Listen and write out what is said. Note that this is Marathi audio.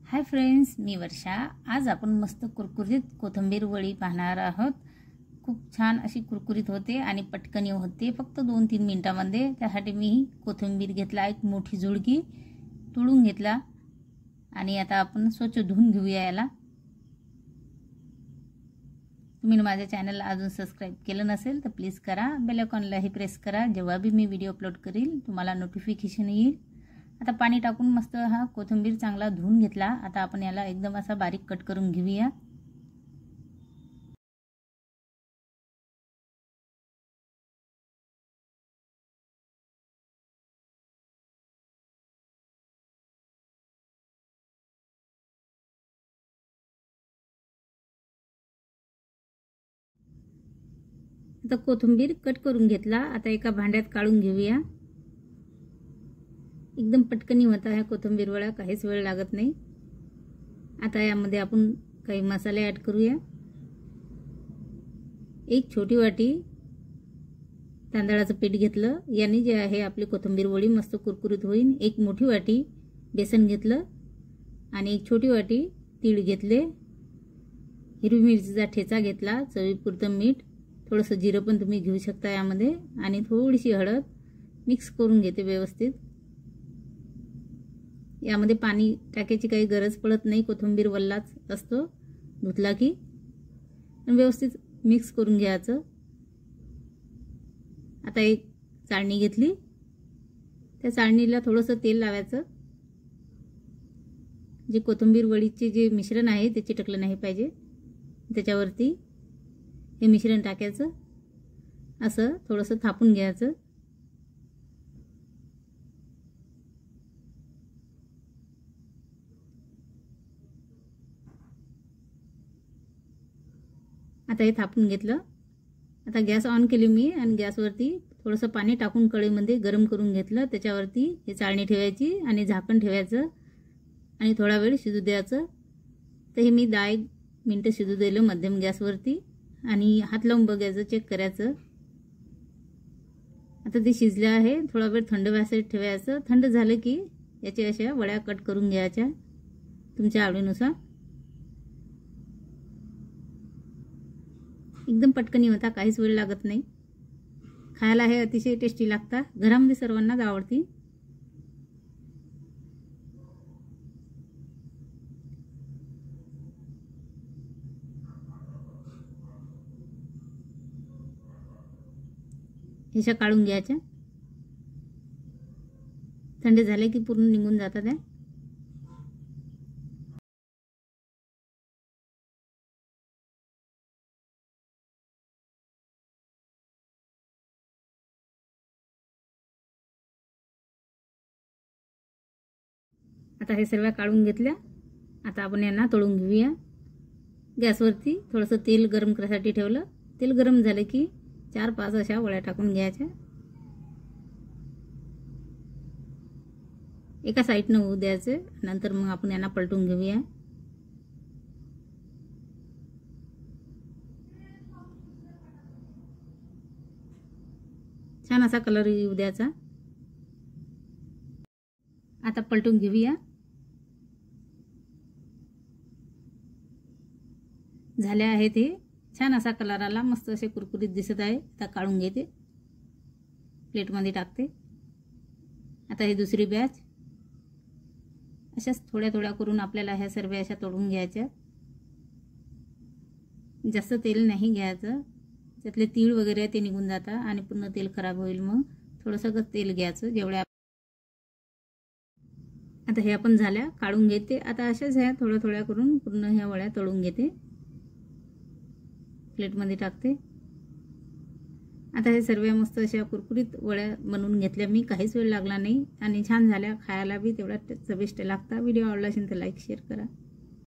हाय फ्रेंड्स, मी वर्षा। आज आपण मस्त कुरकुरीत कोथिंबीर वडी पाहणार आहोत। खूप छान अशी कुरकुरीत होते आणि पटकन होते, फक्त 2-3 मिनिटांमध्ये। त्यासाठी मी कोथिंबीर घेतला, एक मोठी जुळकी तोडून घेतला आणि आता आपण स्वच्छ धुवून घेऊया याला। तुम्ही माझ्या चॅनलला अजून सबस्क्राइब केलं नसेल तर प्लीज करा, बेल आयकॉनलाही प्रेस करा। जेव्हा भी मी व्हिडिओ अपलोड करील तुम्हाला नोटिफिकेशन येईल। आता पाणी टाकून मस्त हा कोथिंबीर चांगला धुवून घेतला। आता आपण याला एकदम असा बारीक कट करून घेऊया। आता कोथिंबीर कट करून घेतला। आता एका भांड्यात काढून घेऊया। एकदम पटकन होता है कोथिंबीर वडा, काहीच वेळ लागत नाही। आता यामध्ये आपण काही मसाले ऐड करूया। एक छोटी वाटी तांदळाचं पीठ घेतलं, यानी जे आहे आपली कोथिंबीर वडी मस्त कुरकुरीत होईल। एक मोठी वाटी बेसन घेतलं आणि एक छोटी वाटी तीळ घेतले। हिरवी मिरचीचा ठेचा घेतला, चवीपुरतं मीठ, थोडंसं जिरं पण तुम्ही घेऊ शकता यामध्ये, आणि थोडीशी हळद मिक्स करून घेते व्यवस्थित। यामध्ये पाणी टाकायची काही गरज पडत नाही, कोथिंबीर वल्लाच असतो धुतला की। व्यवस्थित मिक्स करून घ्यायचं। आता एक चाळणी घेतली, त्या चाळणीला थोडंसं तेल लावायचं। जे कोथिंबीर वडीचे जे मिश्रण आहे ते चिटकलं नाही पाहिजे। त्याच्यावरती हे मिश्रण टाकायचं, असं थोडंसं थापून घ्यायचं। आता हे थापून घेतलं। आता गॅस ऑन केली मी आणि गॅसवरती थोडंसं पाणी टाकून कढईमध्ये गरम करून घेतलं। त्याच्यावरती हे चाळणी ठेवायची आणि झाकण ठेवायचं आणि थोडा वेळ शिजू द्यायचं। तर हे मी 10 मिनिटं शिजू दिलं मध्यम गॅसवरती, आणि हात लावून बघायचं, चेक करायचं। आता ते शिजलं आहे, थोडा वेळ थंड व्हायसाठी ठेवायचं। थंड झालं की याच्या अशा वड्या कट करून घ्यायच्या तुमच्या आवडीनुसार। एकदम पटकन होता, काहीच वेळ लागत नाही। खायला हे अतिशय टेस्टी लागतात, घरामध्ये सर्वांनाच आवडती। ह्याच्या काढून घ्यायच्या, थंड झाले की पूर्ण निघून जातात त्या। आता हे सर्व काढून घेतल्या। आता आपण यांना तळून घेऊया। गॅसवरती थोडंसं तेल गरम करायसाठी ठेवलं। तेल गरम झाले की 4-5 अशा वड्या टाकून घ्यायच्या। एका साईडनं होऊ द्यायचे, नंतर मग आपण यांना पलटून घेऊया। छान असा कलर येऊ द्यायचा। आता पलटून घेऊया। झाले आहे ते, छान असा कलर आला, मस्त असे कुरकुरीत दिसत आहे। आता काढून घेते, प्लेटमध्ये टाकते। आता हे दुसरी बॅच अशाच थोड्या थोड्या करून आपल्याला ह्या सर्व अशा तळून घ्यायच्या। जास्त तेल नाही घ्यायचं, त्यातले तीळ वगैरे ते निघून जातात आणि पूर्ण तेल खराब होईल। मग थोडंसं तेल घ्यायचं जेवढ्या। आता हे आपण झाल्या काढून घेते। आता अशाच ह्या थोड्या थोड्या करून पूर्ण ह्या वड्या तळून घेते, प्लेटमध्ये टाकते। आता हे सर्व मस्त अशा कुरकुरीत वड्या बनवून घेतल्या मी, काहीच वेळ लागला नाही आणि छान झाल्या। खायला बी तेवढा चविष्ट लागतात। व्हिडिओ आवडला असेल तर लाईक शेअर करा।